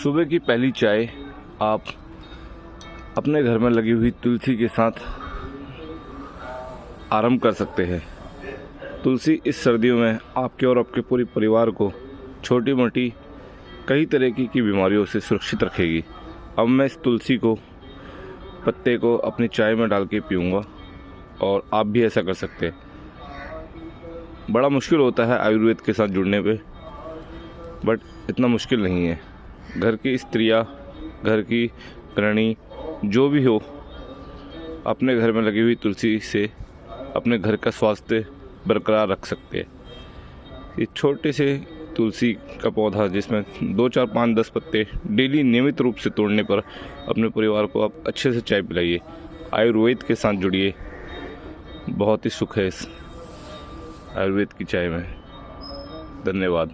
सुबह की पहली चाय आप अपने घर में लगी हुई तुलसी के साथ आरंभ कर सकते हैं। तुलसी इस सर्दियों में आपके और आपके पूरे परिवार को छोटी मोटी कई तरह की बीमारियों से सुरक्षित रखेगी। अब मैं इस तुलसी को पत्ते को अपनी चाय में डाल के पीऊँगा और आप भी ऐसा कर सकते हैं। बड़ा मुश्किल होता है आयुर्वेद के साथ जुड़ने पे, बट इतना मुश्किल नहीं है। घर की स्त्रियाँ, घर की गृहिणी जो भी हो, अपने घर में लगी हुई तुलसी से अपने घर का स्वास्थ्य बरकरार रख सकते हैं। ये छोटे से तुलसी का पौधा जिसमें 2, 4, 5, 10 पत्ते डेली नियमित रूप से तोड़ने पर अपने परिवार को आप अच्छे से चाय पिलाइए। आयुर्वेद के साथ जुड़िए। बहुत ही सुख है इस आयुर्वेद की चाय में। धन्यवाद।